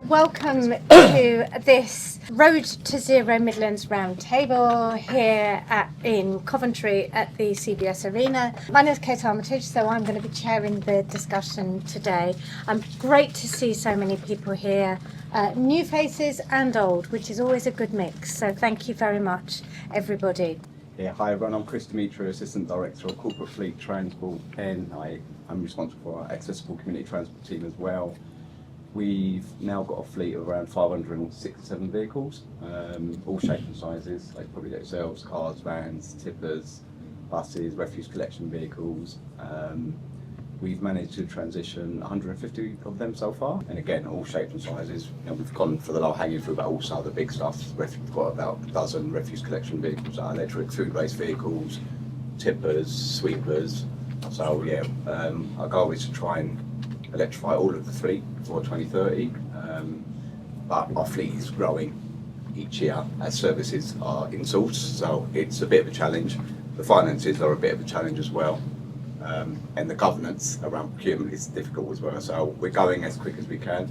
Welcome to this Road to Zero Midlands Roundtable here in Coventry at the CBS Arena. My name is Kate Armitage, so I'm going to be chairing the discussion today. Great to see so many people here, new faces and old, which is always a good mix. So thank you very much, everybody. Yeah, hi everyone, I'm Chris Dimitri, Assistant Director of Corporate Fleet Transport, and I'm responsible for our accessible community transport team as well. We've now got a fleet of around 567 vehicles, all shapes and sizes, like public yourselves, cars, vans, tippers, buses, refuse collection vehicles. We've managed to transition 150 of them so far, and again, all shapes and sizes. You know, we've gone for the low hanging fruit, but also the big stuff. We've got about a dozen refuse collection vehicles, electric food-based vehicles, tippers, sweepers. So yeah, our goal is to try and electrify all of the fleet before 2030, but our fleet is growing each year as services are insourced, so it's a bit of a challenge. The finances are a bit of a challenge as well. And the governance around procurement is difficult as well. So we're going as quick as we can,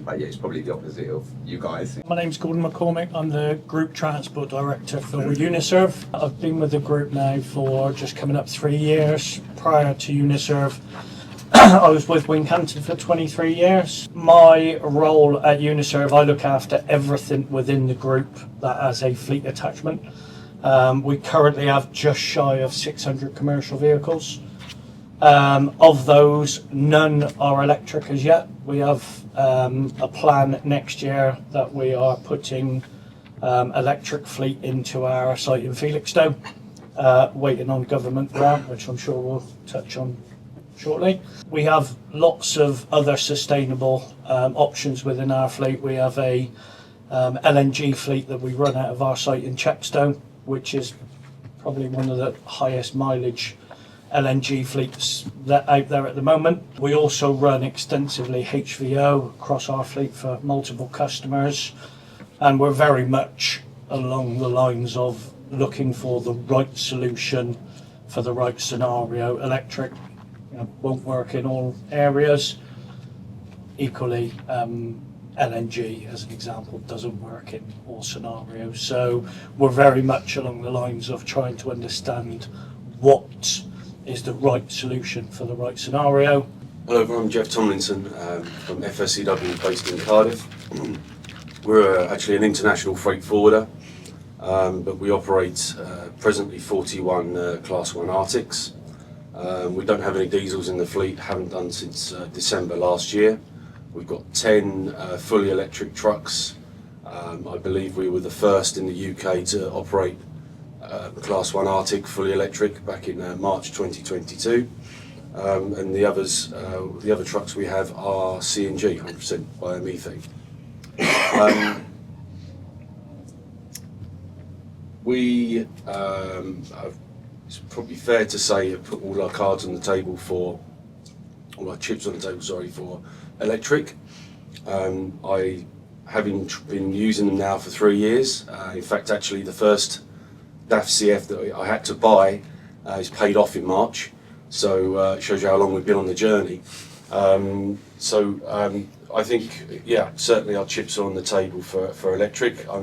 but yeah, it's probably the opposite of you guys. My name's Gordon McCormick. I'm the Group Transport Director for Uniserve. I've been with the group now for just coming up 3 years. Prior to Uniserve, I was with Wincanton for 23 years. My role at Uniserve, I look after everything within the group that has a fleet attachment. We currently have just shy of 600 commercial vehicles. Of those, none are electric as yet. We have a plan next year that we are putting electric fleet into our site in Felixstowe, waiting on government grant, which I'm sure we'll touch on shortly. We have lots of other sustainable options within our fleet. We have a LNG fleet that we run out of our site in Chepstow, which is probably one of the highest mileage LNG fleets that out there at the moment. We also run extensively HVO across our fleet for multiple customers, and we're very much along the lines of looking for the right solution for the right scenario. Electric won't work in all areas. Equally, LNG, as an example, doesn't work in all scenarios. So we're very much along the lines of trying to understand what is the right solution for the right scenario. Hello everyone, I'm Jeff Tomlinson from FSCW based in Cardiff. We're actually an international freight forwarder, but we operate presently 41 Class 1 Arctics. We don't have any diesels in the fleet, haven't done since December last year. We've got 10 fully electric trucks. I believe we were the first in the UK to operate Class 1 Arctic fully electric back in March 2022. And the other trucks we have are CNG, 100% biomethane. It's probably fair to say have put all our cards on the table for, all our chips on the table, sorry, for electric. Having been using them now for 3 years, in fact actually the first DAF CF that I had to buy is paid off in March, so it shows you how long we've been on the journey. I think, yeah, certainly our chips are on the table for electric. I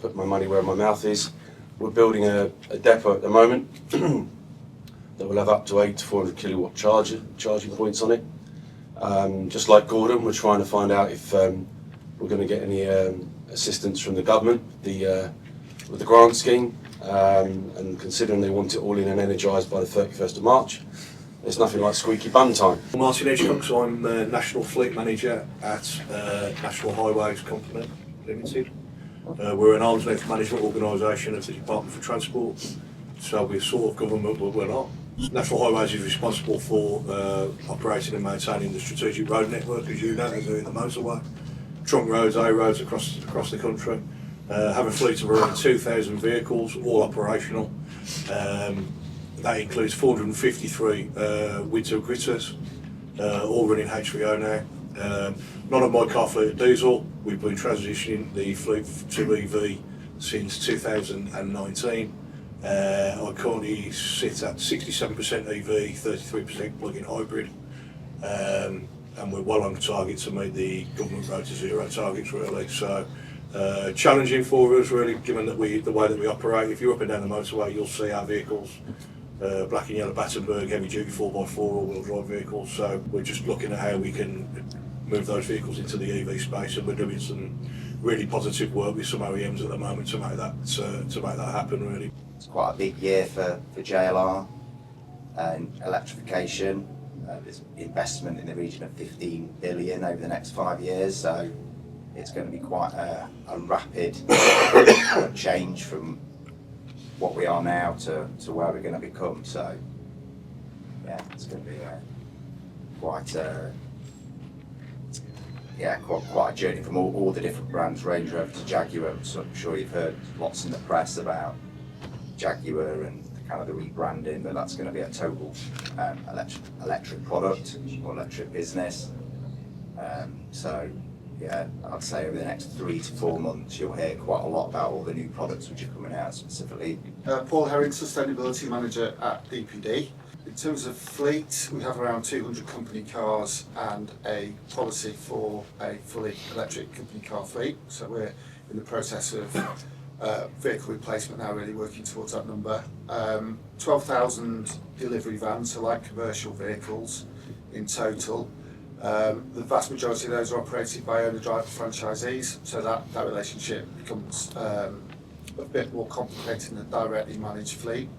put my money where my mouth is. We're building a depot at the moment that will have up to 8 to 400 kilowatt charging points on it. Just like Gordon, we're trying to find out if we're going to get any assistance from the government with the grant scheme, and considering they want it all in and energised by the 31st of March, there's nothing like squeaky bun time. Martin Edgecock, so I'm National Fleet Manager at National Highways Company Limited. We're an arm's length management organisation of the Department for Transport, so we're sort of government, but we're not. National Highways is responsible for operating and maintaining the strategic road network, as you know, they're doing the motorway, trunk roads, A roads across the country. Have a fleet of around 2,000 vehicles, all operational. That includes 453 winter gritters, all running HVO now. None of my car fleet are diesel. We've been transitioning the fleet to EV since 2019. I currently sit at 67% EV, 33% plug-in hybrid. and we're well on target to meet the government Road to Zero targets really. So challenging for us really, given that the way that we operate. If you're up and down the motorway, you'll see our vehicles, black and yellow Battenberg heavy duty 4x4 all-wheel drive vehicles. So we're just looking at how we can move those vehicles into the EV space, and we're doing some really positive work with some OEMs at the moment to make that happen really. It's quite a big year for JLR and electrification. There's investment in the region of 15 billion over the next 5 years, so it's going to be quite a rapid change from what we are now to where we're going to become. So yeah, it's going to be quite a journey from all the different brands, Range Rover to Jaguar. So I'm sure you've heard lots in the press about Jaguar and kind of the rebranding, but that's going to be a total electric product or electric business. So yeah, I'd say over the next 3 to 4 months you'll hear quite a lot about all the new products which are coming out specifically. Paul Herring, Sustainability Manager at DPD. In terms of fleet, we have around 200 company cars and a policy for a fully electric company car fleet. So we're in the process of vehicle replacement now, really working towards that number. 12,000 delivery vans, so light commercial vehicles in total. The vast majority of those are operated by owner-driver franchisees, so that relationship becomes a bit more complicated than a directly managed fleet.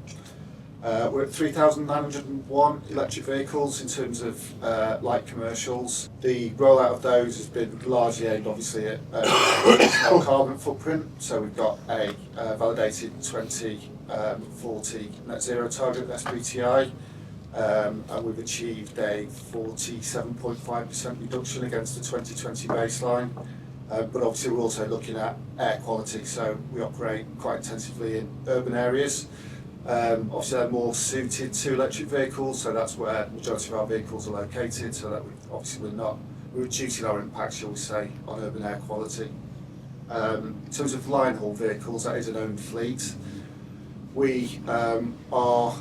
We're at 3,901 electric vehicles in terms of light commercials. The rollout of those has been largely aimed obviously at our carbon footprint, so we've got a validated 2040 net zero target of SBTi, and we've achieved a 47.5% reduction against the 2020 baseline. But obviously we're also looking at air quality, so we operate quite intensively in urban areas. Obviously they're more suited to electric vehicles, so that's where the majority of our vehicles are located, so that we're reducing our impact, shall we say, on urban air quality. In terms of line haul vehicles, that is an owned fleet. We are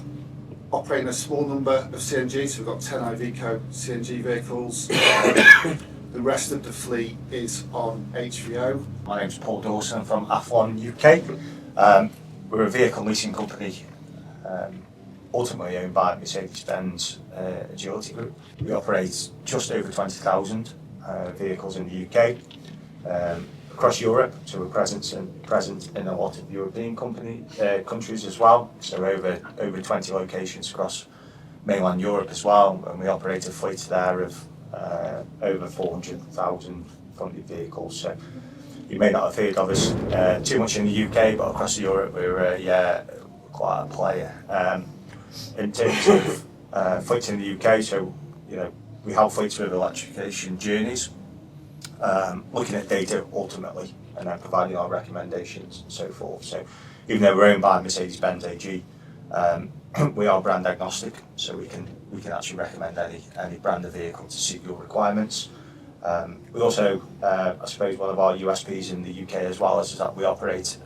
operating a small number of CNG, so we've got 10 Iveco CNG vehicles. The rest of the fleet is on HVO. My name's Paul Dawson from Athlon UK. We're a vehicle leasing company ultimately owned by Mercedes-Benz Agility Group. We operate just over 20,000 vehicles in the UK, across Europe, so we're present in a lot of European countries as well, so over 20 locations across mainland Europe as well, and we operate a fleet there of over 400,000 funded vehicles. So you may not have heard of us too much in the UK, but across Europe we're quite a player. In terms of fleets in the UK, so we help fleets with electrification journeys, looking at data ultimately, and then providing our recommendations and so forth. So even though we're owned by Mercedes-Benz AG, we are brand agnostic, so we can actually recommend any brand of vehicle to suit your requirements. We also, I suppose one of our USPs in the UK as well is that we operate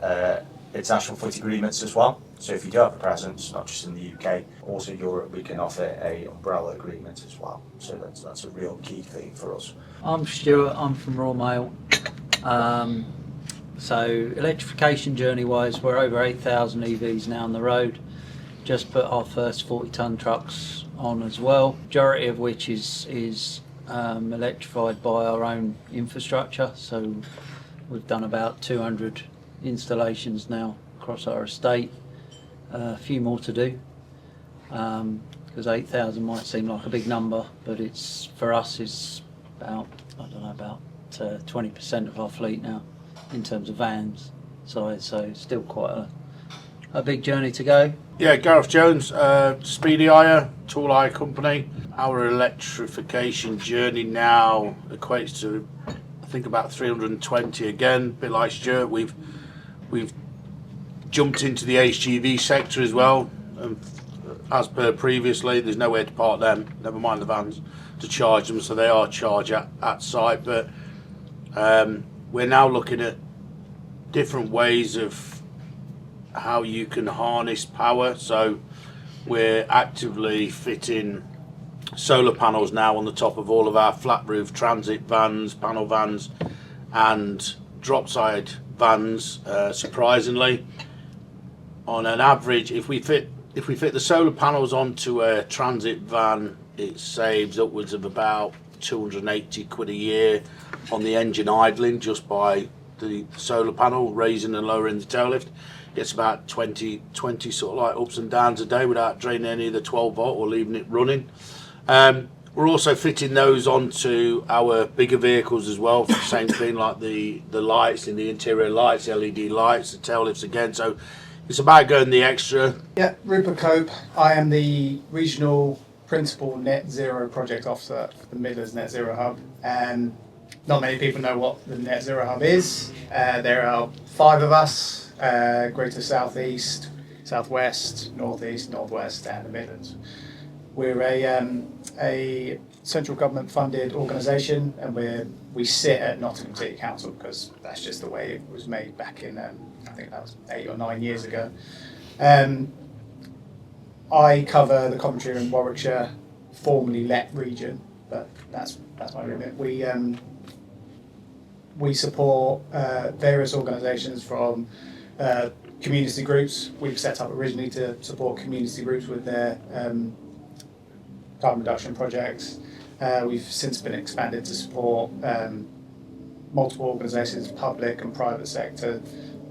international fleet agreements as well. So if you do have a presence, not just in the UK, also Europe, we can offer a umbrella agreement as well. So that's a real key thing for us. I'm Stuart, I'm from Royal Mail. So electrification journey wise, we're over 8,000 EVs now on the road. Just put our first 40-tonne trucks on as well, majority of which is electrified by our own infrastructure. So we've done about 200 installations now across our estate, a few more to do, because 8,000 might seem like a big number, but it's for us it's about 20% of our fleet now in terms of vans size, so still quite a big journey to go. Yeah, Gareth Jones, Speedy Hire, tool hire company. Our electrification journey now equates to, I think, about 320 again. A bit like Stuart, we've jumped into the HGV sector as well. As per previously, there's nowhere to park them, never mind the vans, to charge them, so they are charged at site. But we're now looking at different ways of how you can harness power, so we're actively fitting solar panels now on the top of all of our flat roof transit vans, panel vans, and drop side vans. Surprisingly, on an average, if we fit the solar panels onto a transit van, it saves upwards of about 280 quid a year on the engine idling just by the solar panel raising and lowering the tail lift. Gets about 20 sort of like ups and downs a day without draining any of the 12 volt or leaving it running. We're also fitting those onto our bigger vehicles as well, for the same thing, like the lights in the interior lights, LED lights, the tail lifts again. So it's about going the extra. Yeah, Rupert Cope. I am the Regional Principal Net Zero Project Officer for the Midlands Net Zero Hub. And not many people know what the Net Zero Hub is. There are 5 of us, Greater South East, South West, North East, North West and the Midlands. We're a central government funded organisation, and we sit at Nottingham City Council because that's just the way it was made back in, I think that was 8 or 9 years ago. I cover the Coventry and Warwickshire, formerly Let region, but that's my remit. We support various organisations from community groups. We've set up originally to support community groups with their carbon reduction projects. We've since been expanded to support multiple organisations, public and private sector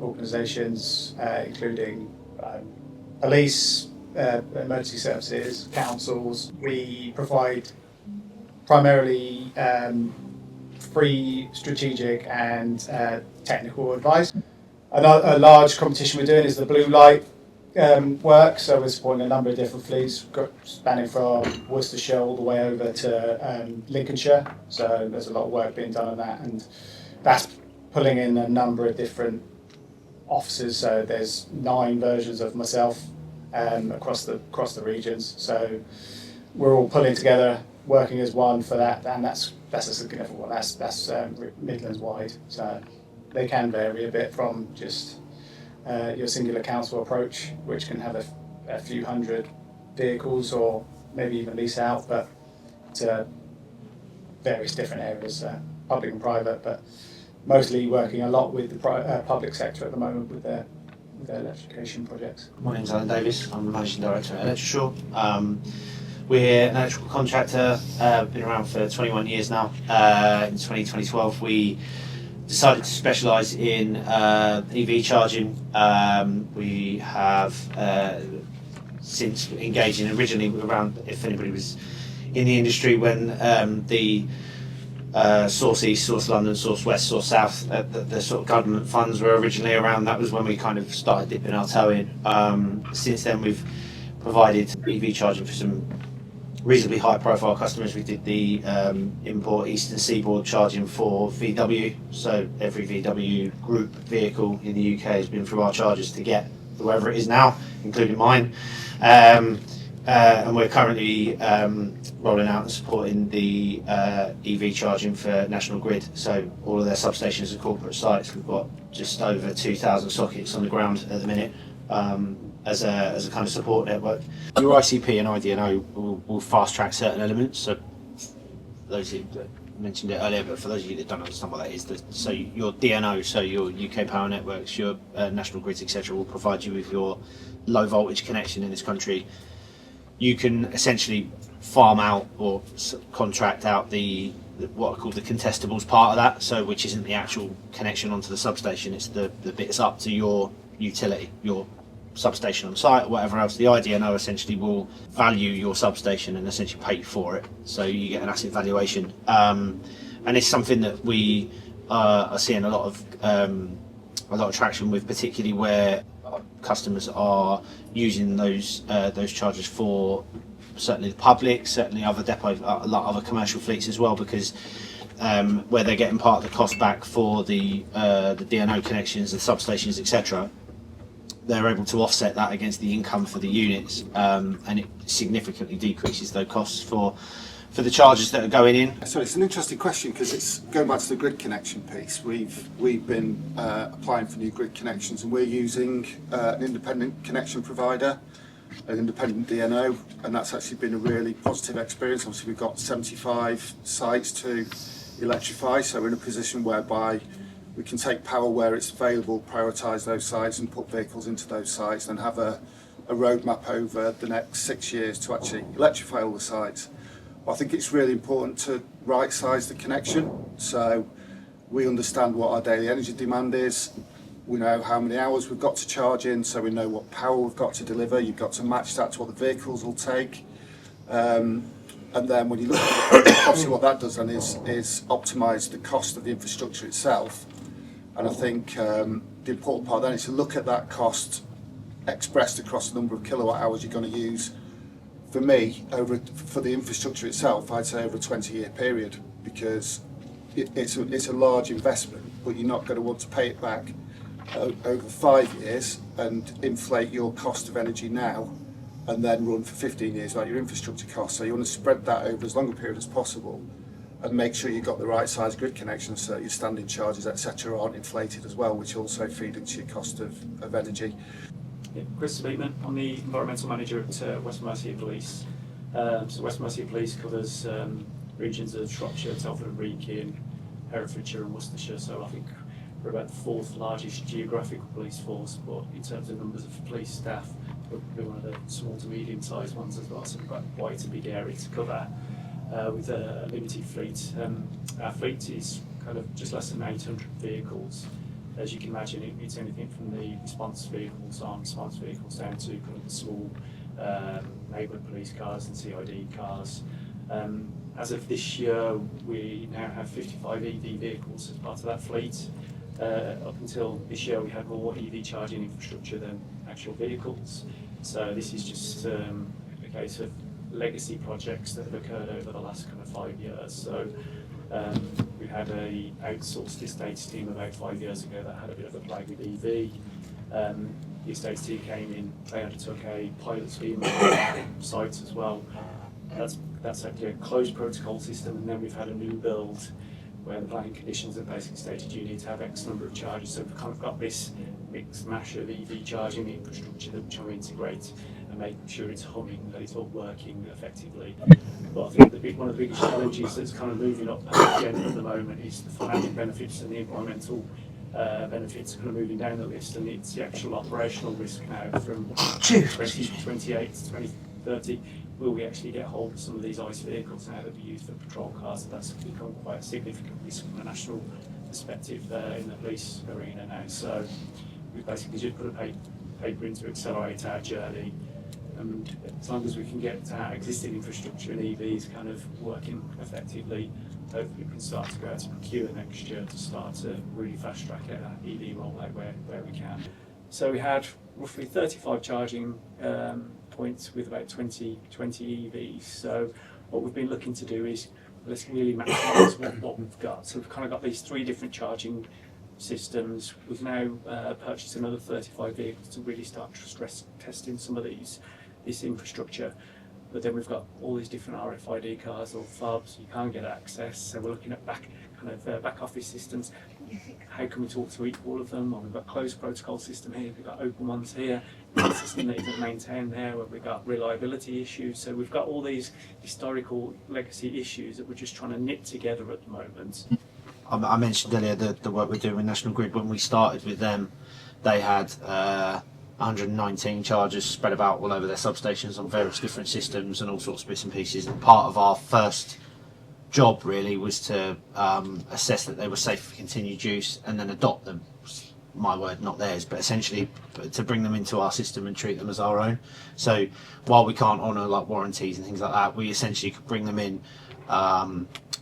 organisations, including police, emergency services, councils. We provide primarily free strategic and technical advice. A large competition we're doing is the blue light work, so we're supporting a number of different fleets, spanning from Worcestershire all the way over to Lincolnshire, so there's a lot of work being done on that, and that's pulling in a number of different officers, so there's 9 versions of myself across the regions, so we're all pulling together, working as one for that, and that's a significant one. That's Midlands wide, so they can vary a bit from just your singular council approach, which can have a few hundred vehicles or maybe even lease out, but to various different areas, public and private, but mostly working a lot with the public sector at the moment with their electrification projects. My name's Alan Davis, I'm the Managing Director at Electrosure. We're an electrical contractor, been around for 21 years now. In 2012 we decided to specialise in EV charging. We have since engaged in originally around, if anybody was in the industry when the Source East, Source London, Source West, Source South, the sort of government funds were originally around. That was when we kind of started dipping our toe in. Since then we've provided EV charging for some reasonably high profile customers. We did the import Eastern Seaboard charging for VW, so every VW group vehicle in the UK has been through our chargers to get whoever it is now, including mine. And we're currently rolling out and supporting the EV charging for National Grid, so all of their substations and corporate sites. We've got just over 2,000 sockets on the ground at the minute. As a kind of support network. Your ICP and IDNO will fast track certain elements. So those who mentioned it earlier, but for those of you that don't understand what that is, so your DNO, so your UK Power Networks, your National Grids, etc., will provide you with your low voltage connection in this country. You can essentially farm out or contract out the what are called the contestables part of that, so which isn't the actual connection onto the substation, it's the bits up to your utility, your substation on site or whatever else. The IDNO essentially will value your substation and essentially pay you for it, so you get an asset valuation, and it's something that we are seeing a lot of traction with, particularly where customers are using those chargers for certainly the public, certainly other depots, a lot of other commercial fleets as well, because where they're getting part of the cost back for the DNO connections, the substations, etc., they're able to offset that against the income for the units, and it significantly decreases those costs for the charges that are going in. So it's an interesting question because it's going back to the grid connection piece. We've been applying for new grid connections, and we're using an independent connection provider. an independent DNO, and that's actually been a really positive experience. Obviously, we've got 75 sites to electrify, so we're in a position whereby we can take power where it's available, prioritise those sites and put vehicles into those sites, and have a roadmap over the next 6 years to actually electrify all the sites. I think it's really important to right-size the connection, so we understand what our daily energy demand is. We know how many hours we've got to charge in, so we know what power we've got to deliver. You've got to match that to what the vehicles will take. And then when you look at it, obviously what that does then is optimise the cost of the infrastructure itself. And I think the important part then is to look at that cost expressed across the number of kilowatt hours you're going to use. For me, for the infrastructure itself, I'd say over a 20-year period, because it's a large investment, but you're not going to want to pay it back over 5 years and inflate your cost of energy now and then run for 15 years like your infrastructure costs. So you want to spread that over as long a period as possible and make sure you've got the right size grid connections so that your standing charges, etc., aren't inflated as well, which also feed into your cost of energy. Yeah, Chris Speakman, I'm the Environmental Manager at West Mercia Police. So West Mercia Police covers regions of Shropshire, Telford and Wrekin, Herefordshire and Worcestershire, so I think we're about the 4th largest geographical police force, but in terms of numbers of police staff, we're probably one of the small to medium sized ones as well, so we've got quite a big area to cover with a limited fleet. Our fleet is kind of just less than 800 vehicles. As you can imagine, it's anything from the response vehicles, armed response vehicles, down to kind of the small neighbourhood police cars and CID cars. As of this year, we now have 55 EV vehicles as part of that fleet. Up until this year, we had more EV charging infrastructure than actual vehicles. So this is just a case of legacy projects that have occurred over the last kind of 5 years. So we had a outsourced estates team about 5 years ago that had a bit of a play with EV. The estates team came in, they undertook a pilot scheme on sites as well. That's actually a closed protocol system, and then we've had a new build where the planning conditions have basically stated you need to have X number of charges. So we've kind of got this mixed mash of EV charging infrastructure that we're trying to integrate and making sure it's humming, that it's all working effectively. But I think one of the biggest challenges that's kind of moving up the agenda at the moment is the financial benefits and the environmental benefits kind of moving down the list, and it's the actual operational risk now from 2028 to 2030. Will we actually get hold of some of these ICE vehicles now that we use for patrol cars? So that's become quite a significant risk from a national perspective in the police arena now. So we've basically just put a paper in to accelerate our journey. And as long as we can get our existing infrastructure and EVs kind of working effectively, hopefully we can start to go out to procure next year to start to really fast track our EV rollout where we can. So we had roughly 35 charging points with about 20 EVs. So what we've been looking to do is let's really maximise what we've got. So we've kind of got these 3 different charging systems. We've now purchased another 35 vehicles to really start stress testing some of this infrastructure. But then we've got all these different RFID cards or fobs, you can't get access, so we're looking at back office systems. How can we talk to all of them? Well, we've got closed protocol system here, we've got open ones here, we've got a system that isn't maintained there, where we've got reliability issues. So we've got all these historical legacy issues that we're just trying to knit together at the moment. I mentioned earlier the work we're doing with National Grid. When we started with them, they had 119 chargers spread about all over their substations on various different systems and all sorts of bits and pieces. And part of our first job really was to assess that they were safe for continued use and then adopt them. My word, not theirs, but essentially to bring them into our system and treat them as our own. So while we can't honour like warranties and things like that, we essentially could bring them in,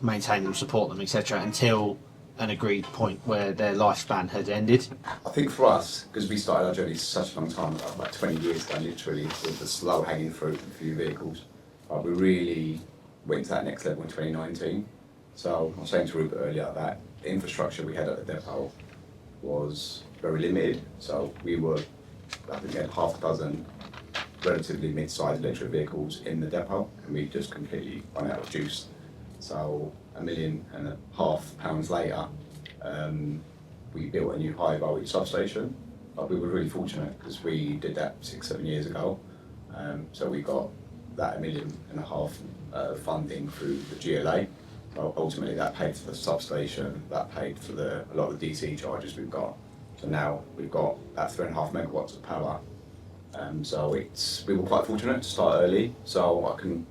maintain them, support them, etc., until an agreed point where their lifespan had ended. I think for us, because we started our journey such a long time ago, about 20 years ago, literally, with the slow hanging fruit of a few vehicles, we really went to that next level in 2019. So I was saying to Rupert earlier that the infrastructure we had at the depot was very limited. So we were, I think we had half a dozen relatively mid-sized electric vehicles in the depot, and we just completely run out of juice. So £1.5 million later, we built a new high voltage substation. But we were really fortunate because we did that 6-7 years ago. So we got that £1.5 million funding through the GLA. Well, ultimately that paid for the substation, that paid for a lot of the DC charges we've got. So now we've got that 3.5 megawatts of power. So we were quite fortunate to start early, so I can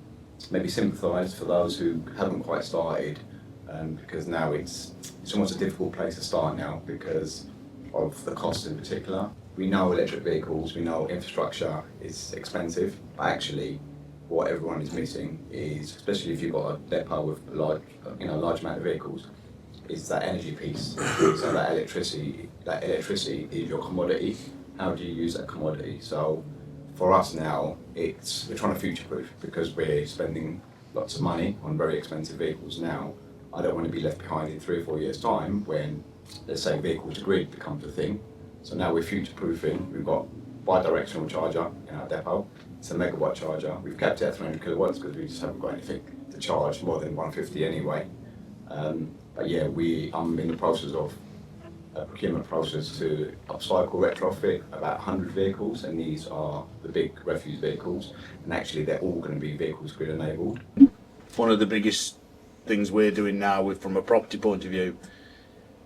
maybe sympathise for those who haven't quite started, because now it's almost a difficult place to start now because of the cost in particular. We know electric vehicles, we know infrastructure is expensive, but actually what everyone is missing is, especially if you've got a depot with a large amount of vehicles, is that energy piece. So that electricity is your commodity. How do you use that commodity? So for us now, we're trying to future-proof because we're spending lots of money on very expensive vehicles now. I don't want to be left behind in 3 or 4 years' time when, let's say, vehicle to grid becomes a thing. So now we're future-proofing. We've got bi-directional charger in our depot. It's a megawatt charger. We've kept it at 300 kilowatts because we just haven't got anything to charge more than 150 anyway. But yeah, I'm in the process of a procurement process to upcycle, retrofit about 100 vehicles, and these are the big refuse vehicles, and actually they're all going to be vehicles grid enabled. One of the biggest things we're doing now from a property point of view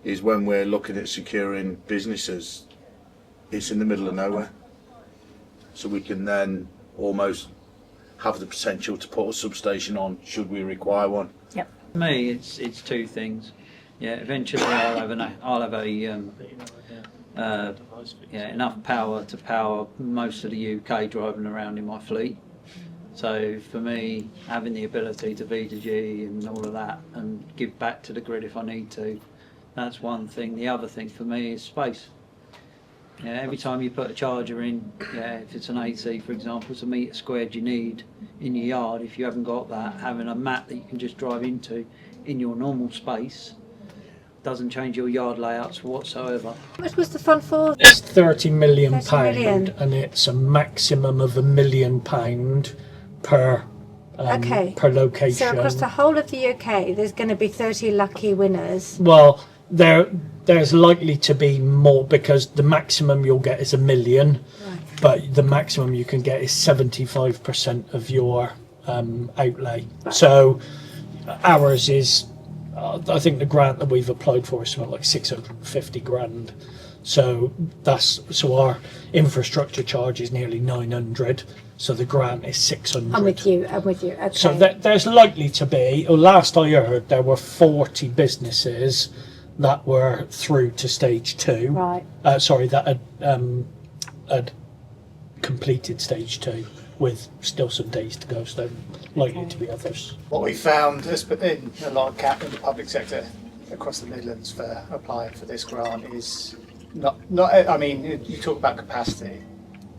is when we're looking at securing businesses, it's in the middle of nowhere. So we can then almost have the potential to put a substation on should we require one. Yep. For me, it's two things. Yeah, eventually I'll have enough power to power most of the UK driving around in my fleet. So for me, having the ability to V2G and all of that and give back to the grid if I need to, that's one thing. The other thing for me is space. Yeah, every time you put a charger in, if it's an AC for example, it's a metre squared you need in your yard. If you haven't got that, having a mat that you can just drive into in your normal space doesn't change your yard layouts whatsoever. How much was the fund for? It's £30 million, 30 million. and it's a maximum of £1 million per per location. So across the whole of the UK, there's going to be 30 lucky winners. Well, there's likely to be more because the maximum you'll get is £1 million, Right. but the maximum you can get is 75% of your outlay. Right. So ours is, I think the grant that we've applied for is something like 650 grand. So our infrastructure charge is nearly 900. So the grant is 600. I'm with you. Okay. So there's likely to be, last I heard, there were 40 businesses that were through to stage 2. Right. That had completed stage 2 with still some days to go, so likely to be others. What we found has been a lot of cap in the public sector across the Midlands for applying for this grant is not. I mean, you talk about capacity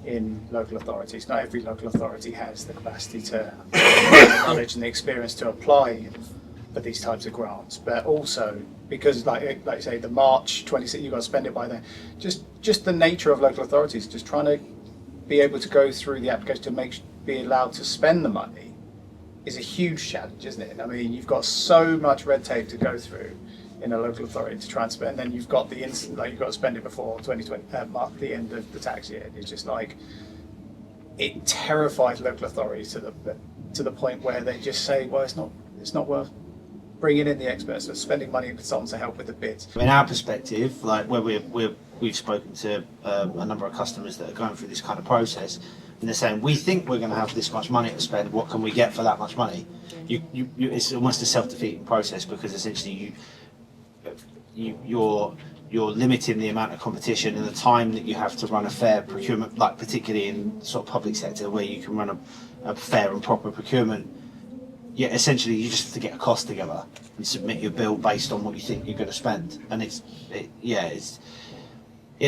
in local authorities. Not every local authority has the capacity to the knowledge and the experience to apply for these types of grants. But also because, like you say, the March 26th, you've got to spend it by then. Just the nature of local authorities, just trying to be able to go through the application to be allowed to spend the money is a huge challenge, isn't it? I mean, you've got so much red tape to go through in a local authority to try and spend, and then you've got the instant, like you've got to spend it before 2020 the end of the tax year. It's just like, it terrifies local authorities to the point where they just say, well, it's not worth bringing in the experts or spending money on consultants to help with the bids. In our perspective, like where we've spoken to a number of customers that are going through this kind of process, and they're saying, we think we're going to have this much money to spend, what can we get for that much money? It's almost a self-defeating process because essentially you're limiting the amount of competition and the time that you have to run a fair procurement, like particularly in sort of public sector where you can run a fair and proper procurement. Yeah, essentially you just have to get a cost together and submit your bill based on what you think you're going to spend, and it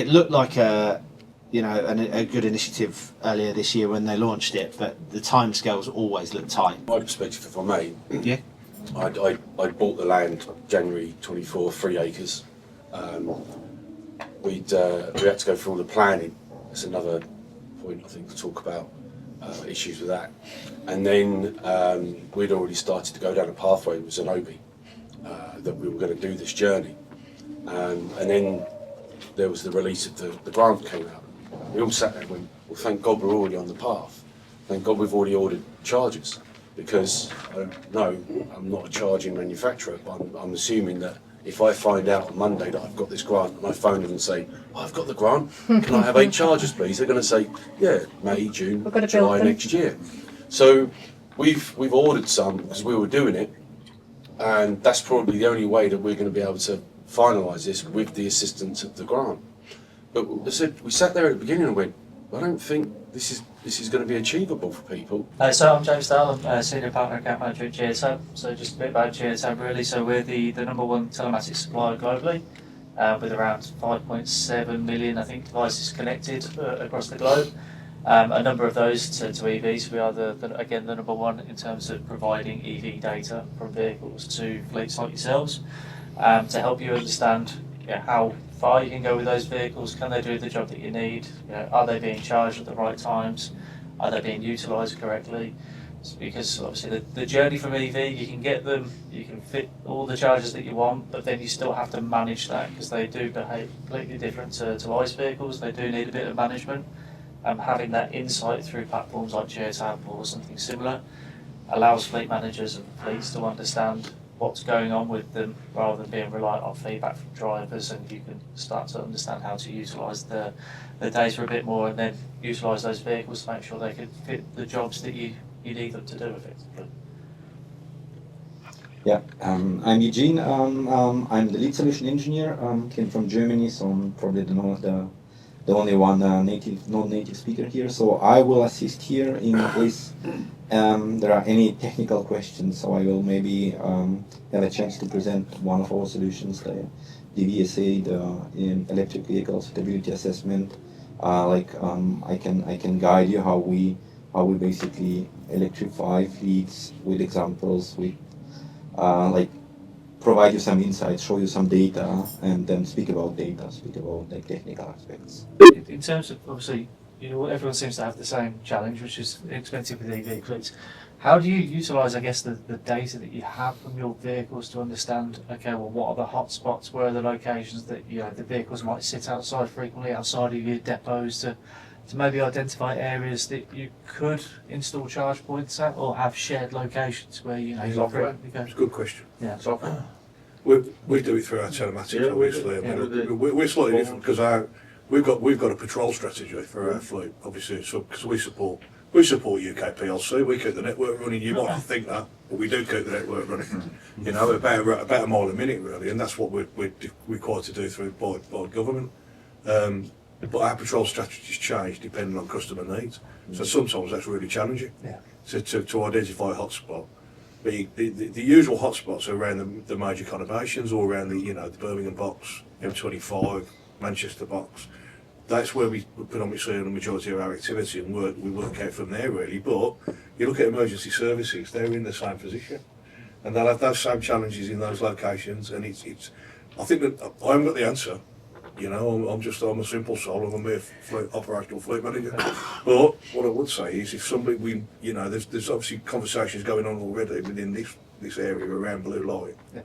looked like a good initiative earlier this year when they launched it, but the timescales always look tight. My perspective, if I may, Yeah. I bought the land January 24, 3 acres. We had to go through all the planning. That's another point I think to talk about, issues with that. And then we'd already started to go down a pathway with Zenobi that we were going to do this journey. And then there was the release of the grant came out. We all sat there and went, well, thank God we're already on the path. thank God we've already ordered chargers, because I don't know, I'm not a charging manufacturer, but I'm assuming that if I find out on Monday that I've got this grant and I phone them and say, oh, I've got the grant, can I have 8 chargers please? They're going to say, yeah, May, June, We've got to build July them. next year. So we've ordered some because we were doing it, and that's probably the only way that we're going to be able to finalise this with the assistance of the grant. But I said, we sat there at the beginning and went, I don't think this is going to be achievable for people. So I'm James Dale, I'm Senior Partner Account Manager at GSM. So just a bit about GSM really. So we're the number one telematics supplier globally, with around 5.7 million, I think, devices connected across the globe. A number of those to EVs. We are again the number one in terms of providing EV data from vehicles to fleets like yourselves, to help you understand how far you can go with those vehicles. Can they do the job that you need? Are they being charged at the right times? Are they being utilised correctly? Because obviously the journey from EV, you can get them, you can fit all the charges that you want, but then you still have to manage that, because they do behave completely different to ICE vehicles. They do need a bit of management. Having that insight through platforms like GeoTab or something similar allows fleet managers and fleets to understand what's going on with them, rather than being reliant on feedback from drivers, and you can start to understand how to utilise the data a bit more, and then utilise those vehicles to make sure they can fit the jobs that you need them to do effectively. Yeah, I'm Eugene. I'm the lead solution engineer. Came from Germany, so I'm probably the only one non-native speaker here. So I will assist here in case there are any technical questions. So I will maybe have a chance to present one of our solutions, the VSA, the electric vehicle suitability assessment. I can guide you how we basically electrify fleets with examples, with provide you some insights, show you some data, and then speak about like technical aspects. In terms of, obviously, everyone seems to have the same challenge, which is expensive with EV fleets. How do you utilise, I guess, the data that you have from your vehicles to understand, okay, well, what are the hot spots, where are the locations that the vehicles might sit outside frequently, outside of your depots, to maybe identify areas that you could install charge points at, or have shared locations where Software. It's a good question. Yeah. Software. We do it through our telematics, obviously. We're slightly different because we've got a patrol strategy for our fleet, obviously. So because we support UK PLC, we keep the network running. You might think that, but we do keep the network running. About a mile a minute, really, and that's what we're required to do through by government. But our patrol strategies change depending on customer needs. So sometimes that's really challenging to identify a hotspot. But the usual hotspots are around the major conurbations, or around the Birmingham box, M25, Manchester box. That's where we predominantly see the majority of our activity, and we work out from there really. But you look at emergency services, they're in the same position, and they'll have those same challenges in those locations. And it's I think that I haven't got the answer. I'm a simple soul, and I'm a operational fleet manager. But what I would say is, if somebody there's obviously conversations going on already within this area around blue light. Yeah.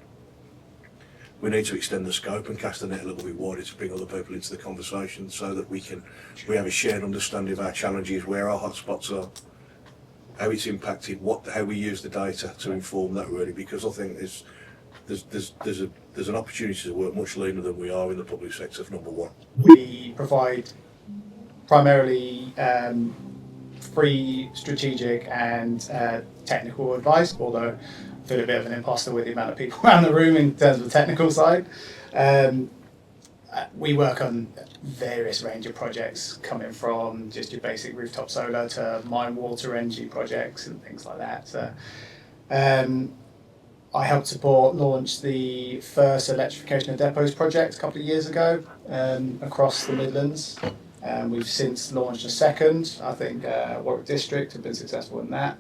We need to extend the scope and cast the net a little bit wider to bring other people into the conversation, so that we have a shared understanding of our challenges, where our hotspots are, how it's impacted, how we use the data to inform that really, because I think there's an opportunity to work much leaner than we are in the public sector, number one. We provide primarily free strategic and technical advice, although I feel a bit of an imposter with the amount of people around the room in terms of the technical side. We work on various range of projects, coming from just your basic rooftop solar to mine water energy projects and things like that. So, I helped launch the first electrification of depots project a couple of years ago across the Midlands. We've since launched a second. I think Warwick District have been successful in that.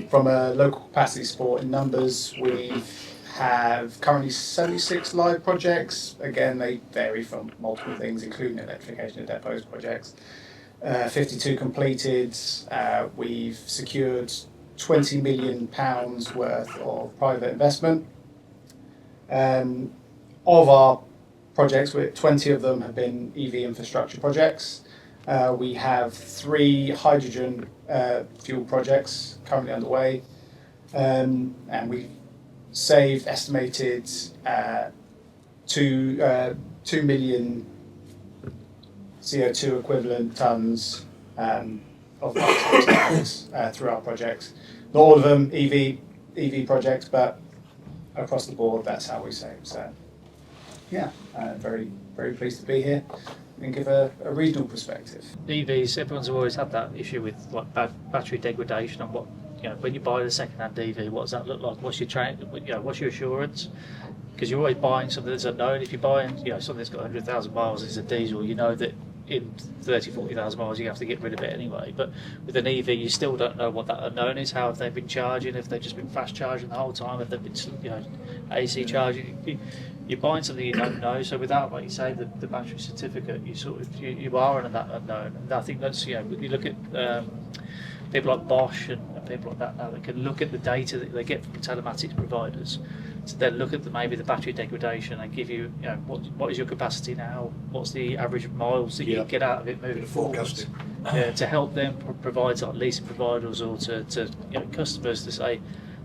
From a local capacity support in numbers, we have currently 76 live projects. Again, they vary from multiple things, including electrification of depots projects. 52 completed. We've secured £20 million worth of private investment. Of our projects, 20 of them have been EV infrastructure projects. We have 3 hydrogen fuel projects currently underway, and we've saved estimated 2 million CO2 equivalent tonnes of nitrogen through our projects. Not all of them EV projects, but across the board, that's how we save. So, yeah, very, very pleased to be here and give a regional perspective. EVs, everyone's always had that issue with like battery degradation and what, you know, when you buy the second-hand EV, what does that look like? What's your what's your assurance? Because you're always buying something that's unknown. If you're buying, you know, something that's got 100,000 miles, it's a diesel, you know that in 30, 40,000 miles you have to get rid of it anyway. But with an EV, you still don't know what that unknown is. How have they been charging? Have they just been fast charging the whole time? Have they been, you know, AC charging? You're buying something you don't know. So without, like you say, the battery certificate, you are in that unknown. And I think that's, you know, you look at people like Bosch and people like that now that can look at the data that they get from telematics providers to then look at maybe the battery degradation and give you, you know, what is your capacity now? What's the average miles that you get out of it moving forward? To help them provide like leasing providers or to you know, customers to say,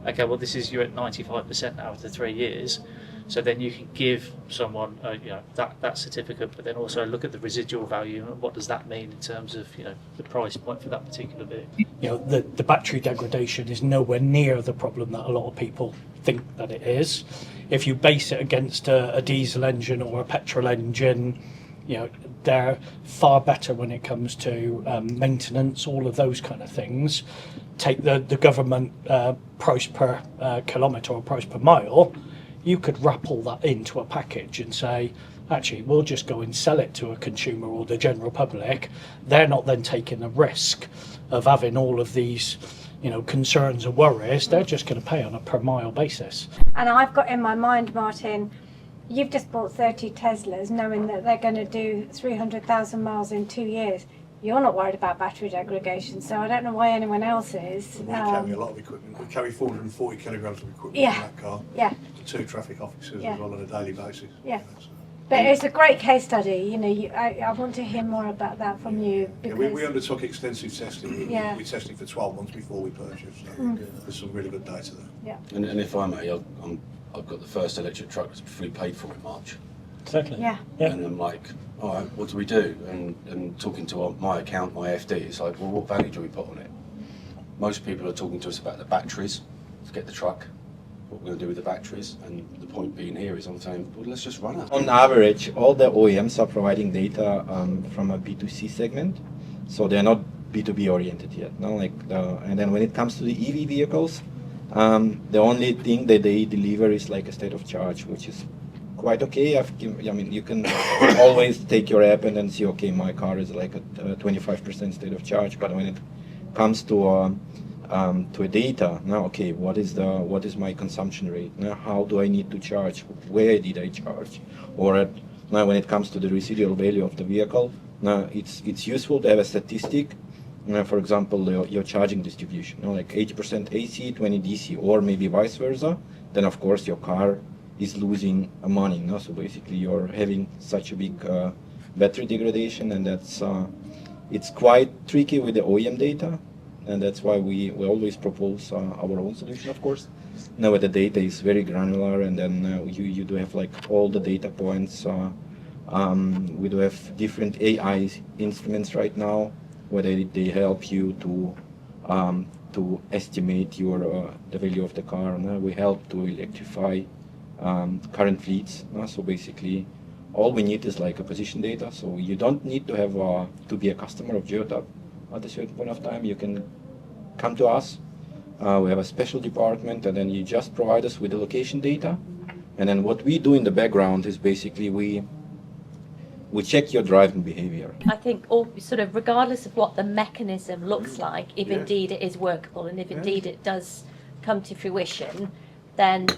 okay, well you're at 95% now after 3 years. So then you can give someone you know, that certificate, but then also look at the residual value and what does that mean in terms of, you know, the price point for that particular vehicle. You know, the battery degradation is nowhere near the problem that a lot of people think that it is. If you base it against a diesel engine or a petrol engine, you know, they're far better when it comes to maintenance, all of those kind of things. Take the government price per kilometre or price per mile. You could wrap all that into a package and say, actually, we'll just go and sell it to a consumer or the general public. They're not then taking the risk of having all of these, you know, concerns and worries. They're just going to pay on a per mile basis. And I've got in my mind, Martin, you've just bought 30 Teslas knowing that they're going to do 300,000 miles in 2 years. You're not worried about battery degradation, so I don't know why anyone else is. We carry a lot of equipment. We carry 440 kilograms of equipment in that car. Yeah. To 2 traffic officers as well on a daily basis. Yeah. But it's a great case study. You know, I want to hear more about that from you. Because we undertook extensive testing. We tested for 12 months before we purchased. So there's some really good data there. Yeah. And if I may, I've got the first electric truck that's fully paid for in March. Exactly. Yeah. And I'm like, all right, what do we do? And talking to my account, my FD, it's like, well, what value do we put on it? Most people are talking to us about the batteries. Forget the truck. What we're going to do with the batteries, and the point being here is I'm saying, well, let's just run it. On average, all the OEMs are providing data from a B2C segment, so they're not B2B oriented yet. No, and then when it comes to the EV vehicles, the only thing that they deliver is like a state of charge, which is quite okay. I mean, you can always take your app and then see, okay, my car is like a 25% state of charge, but when it comes to a data, now okay, what is my consumption rate? Now how do I need to charge? Where did I charge? Or now when it comes to the residual value of the vehicle, now it's useful to have a statistic. For example, your charging distribution, like 80% AC, 20 DC, or maybe vice versa. Then of course your car is losing money. No? So basically you're having such a big battery degradation, and that's it's quite tricky with the OEM data. And that's why we always propose our own solution, of course. Now the data is very granular, and then you do have like all the data points. We do have different AI instruments right now, where they help you to estimate the value of the car. And we help to electrify current fleets. So basically, all we need is like a position data. So you don't need to have to be a customer of Geotab. At a certain point of time, you can come to us. We have a special department, and then you just provide us with the location data. And then what we do in the background is basically we check your driving behavior. I think all sort of regardless of what the mechanism looks like, if indeed it is workable and if indeed it does come to fruition, then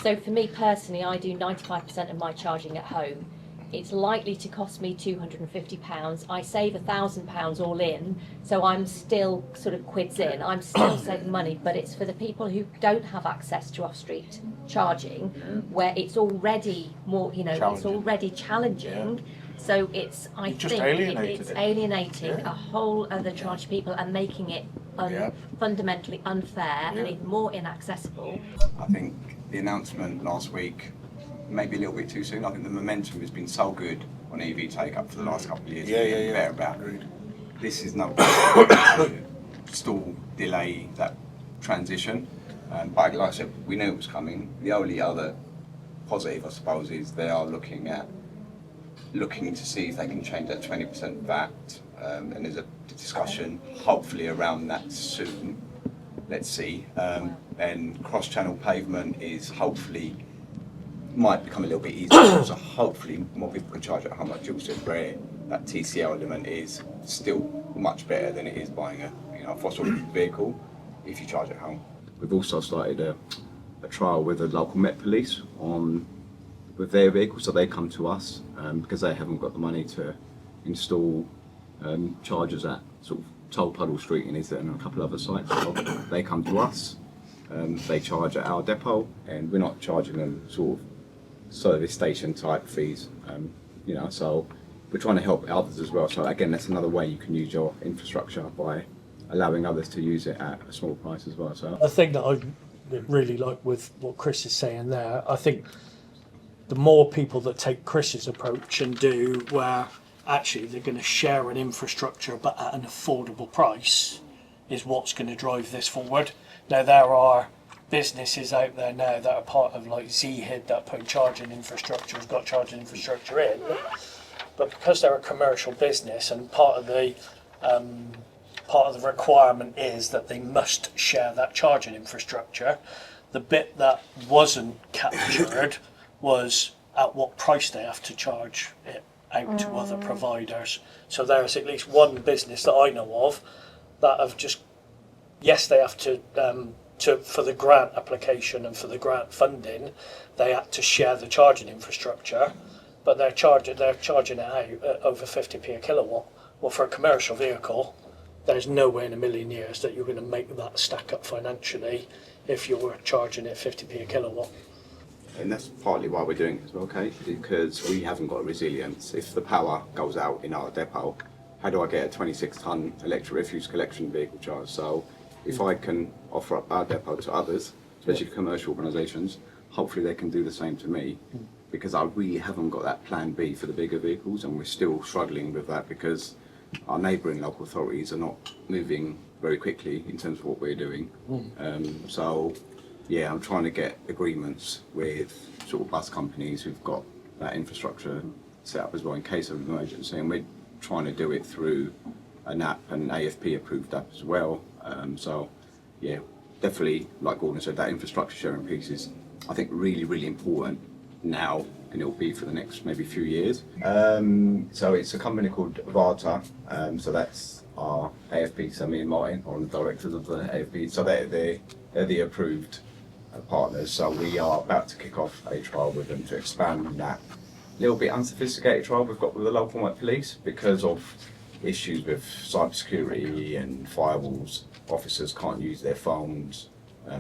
so for me personally, I do 95% of my charging at home. It's likely to cost me £250. I save £1,000 all in, so I'm still sort of quids in. I'm still saving money, but it's for the people who don't have access to off-street charging, where it's already more, you know, it's already challenging. So it's, I You've just think, alienated it's it. alienating Yeah. a whole other tranche of people and making it Yeah. fundamentally unfair and Yeah. even more inaccessible. I think the announcement last week maybe a little bit too soon. I think the momentum has been so good on EV take up for the last couple of years. Thereabout. This is no stall, delay that transition. But like I said, we knew it was coming. The only other positive, I suppose, is they are looking to see if they can change that 20% VAT. And there's a discussion, hopefully, around that soon. Let's see. And cross-channel pavement is hopefully might become a little bit easier. So hopefully more people can charge at home. Like Jill said, where that TCO element is still much better than it is buying a fossil vehicle if you charge at home. We've also started a trial with the local Met Police with their vehicles, so they come to us because they haven't got the money to install chargers at sort of Toll Puddle Street and a couple other sites. So they come to us, they charge at our depot, and we're not charging them sort of service station type fees. So we're trying to help others as well. So again, that's another way you can use your infrastructure by allowing others to use it at a small price as well. So the thing that I really like with what Chris is saying there, I think the more people that take Chris's approach and do where actually they're going to share an infrastructure but at an affordable price is what's going to drive this forward. Now there are businesses out there now that are part of like Z-Hid that put charging infrastructure, have got charging infrastructure in, but because they're a commercial business and part of the requirement is that they must share that charging infrastructure, the bit that wasn't captured was at what price they have to charge it out to other providers. So there's at least one business that I know of that have just, yes, they have to for the grant application and for the grant funding, they had to share the charging infrastructure, but they're charging it out at over 50p a kilowatt. Well, for a commercial vehicle, there's nowhere in a million years that you're going to make that stack up financially if you're charging it 50p a kilowatt. And that's partly why we're doing it as well, Kate, because we haven't got resilience. If the power goes out in our depot, how do I get a 26-ton electric refuse collection vehicle charge? So if I can offer up our depot to others, especially commercial organisations, hopefully they can do the same to me, because I really haven't got that plan B for the bigger vehicles, and we're still struggling with that because our neighbouring local authorities are not moving very quickly in terms of what we're doing. Yeah, I'm trying to get agreements with sort of bus companies who've got that infrastructure set up as well in case of an emergency, and we're trying to do it through an app, an AFP approved app as well. Yeah, definitely, like Gordon said, that infrastructure sharing piece is, I think, really, really important now, and it'll be for the next maybe few years. So it's a company called Varta, so that's our AFP, so me and Martin are the directors of the AFP, so they're the approved partners. So we are about to kick off a trial with them to expand that little bit unsophisticated trial we've got with the local Met Police because of issues with cybersecurity and firewalls. Officers can't use their phones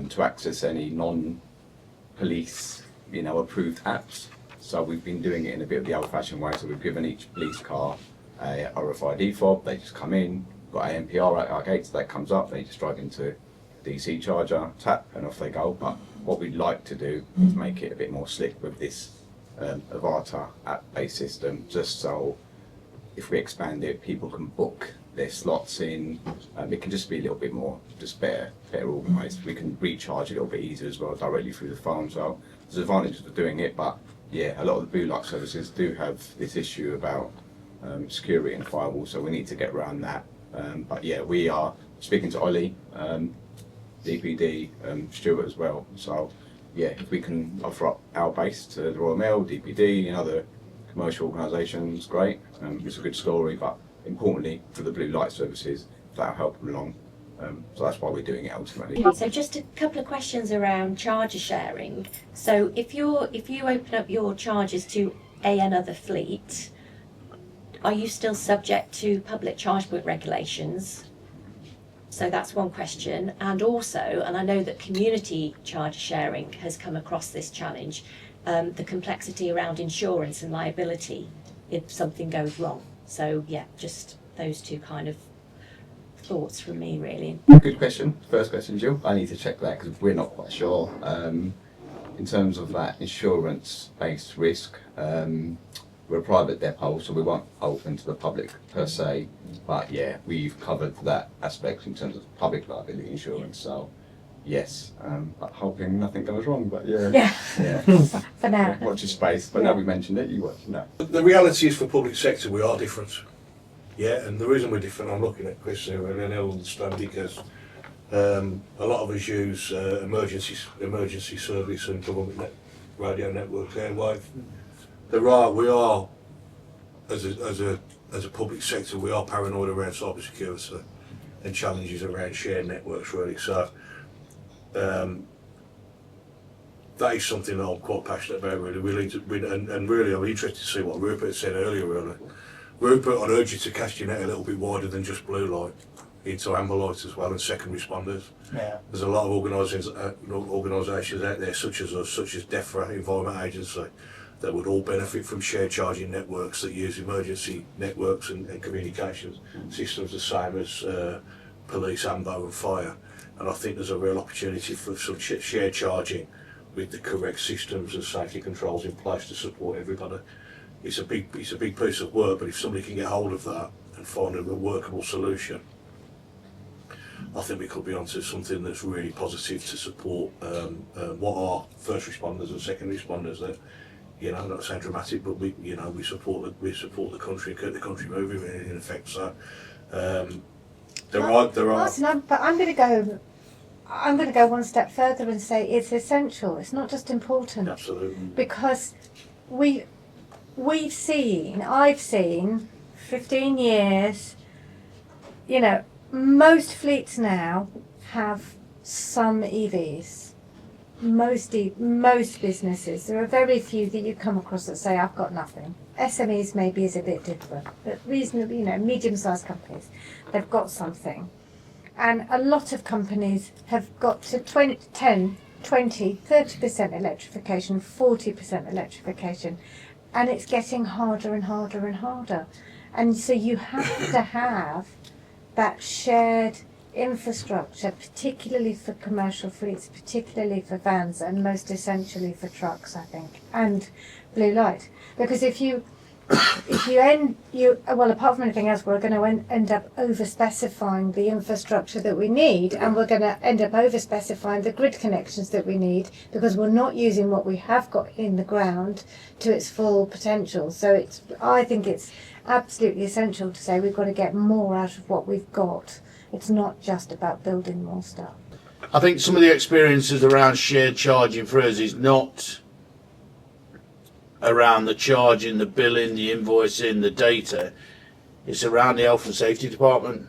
to access any non-police, approved apps. So we've been doing it in a bit of the old-fashioned way. So we've given each police car a RFID fob. They just come in, got ANPR at our gates. That comes up. They just drive into DC charger, tap, and off they go. But what we'd like to do is make it a bit more slick with this Avata app-based system, just so if we expand it, people can book their slots in. It can just be a little bit more, just better organised. We can recharge a little bit easier as well, directly through the phone. So there's advantages of doing it, but yeah, a lot of the blue light services do have this issue about security and firewall, so we need to get around that. But yeah, we are speaking to Ollie, DPD, Stuart as well. So yeah, if we can offer up our base to the Royal Mail, DPD and other commercial organisations, great. It's a good story, but importantly for the blue light services, that'll help them along. So that's why we're doing it ultimately. So just a couple of questions around charger sharing. So if you open up your chargers to another fleet, are you still subject to public charge point regulations? So that's one question. And also, and I know that community charge sharing has come across this challenge, the complexity around insurance and liability if something goes wrong. So yeah, just those two kind of thoughts from me really. Good question. First question, Jill. I need to check that because we're not quite sure. In terms of that insurance-based risk, we're a private depot, so we won't open to the public per se. But yeah, we've covered that aspect in terms of public liability insurance. So yes, but hoping nothing goes wrong. But yeah. For now. Watch your space. But now we mentioned it, you watch. No. The reality is, for public sector, we are different. Yeah, and the reason we're different, I'm looking at Chris here, and they'll understand, because a lot of us use emergency service and government radio networks, airwave. We are, as a public sector, we are paranoid around cyber security and challenges around shared networks, really. So that is something that I'm quite passionate about, really. And really, I'm interested to see what Rupert said earlier, really. Rupert, I'd urge you to cast your net a little bit wider than just blue light, into amber light as well, and second responders. Yeah. There's a lot of organisations out there, such as us, such as DEFRA, Environment Agency, that would all benefit from shared charging networks that use emergency networks and communications systems the same as police, AMBO and fire. And I think there's a real opportunity for some shared charging with the correct systems and safety controls in place to support everybody. It's a big piece of work, but if somebody can get hold of that and find a workable solution, I think we could be onto something that's really positive to support what are first responders and second responders. That, not to sound dramatic, but we support the country, keep the country moving in effect. So there are. Martin, but I'm going to go one step further and say it's essential. It's not just important. Absolutely. Because I've seen 15 years, most fleets now have some EVs. Most businesses. There are very few that you come across that say, I've got nothing. SMEs maybe is a bit different, but reasonably, medium-sized companies, they've got something. And a lot of companies have got to 10, 20, 30% electrification, 40% electrification. And it's getting harder and harder and harder. And so you have to have that shared infrastructure, particularly for commercial fleets, particularly for vans, and most essentially for trucks, I think, and blue light. Because apart from anything else, we're going to end up over-specifying the infrastructure that we need, and we're going to end up over-specifying the grid connections that we need, because we're not using what we have got in the ground to its full potential. So I think it's absolutely essential to say we've got to get more out of what we've got. It's not just about building more stuff. I think some of the experiences around shared charging for us is not around the charging, the billing, the invoicing, the data. It's around the health and safety department,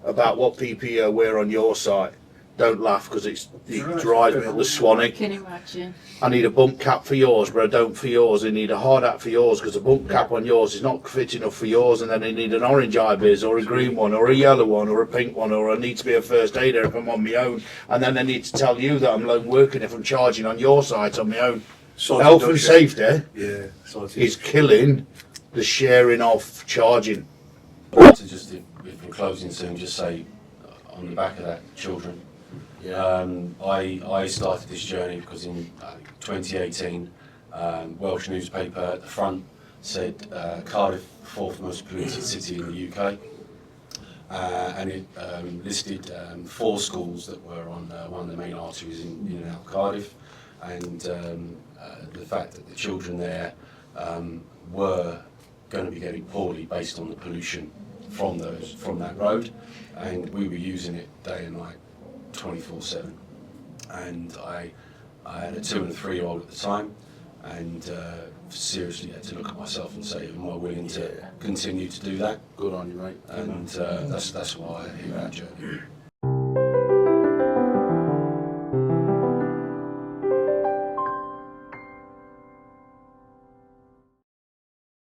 about what PPE wear on your site. Don't laugh, because it drives me up the Swanee. Can you imagine? I need a bump cap for yours, but I don't for yours. I need a hard hat for yours, because a bump cap on yours is not fit enough for yours, and then I need an orange IBIS or a green one or a yellow one or a pink one, or I need to be a first aider if I'm on my own, and then I need to tell you that I'm lone working if I'm charging on your site on my own. Health and safety is killing the sharing of charging. I'd like to just, if we're closing soon, just say on the back of that, children. I started this journey because in 2018, Welsh newspaper at the front said Cardiff, fourth most polluted city in the UK, and it listed 4 schools that were on one of the main arteries in and out of Cardiff, and the fact that the children there were going to be getting poorly based on the pollution from that road, and we were using it day and night, 24/7. And I had a 2 and a 3-year-old at the time, and seriously had to look at myself and say, am I willing to continue to do that? Good on you, mate. And that's why I hear our journey.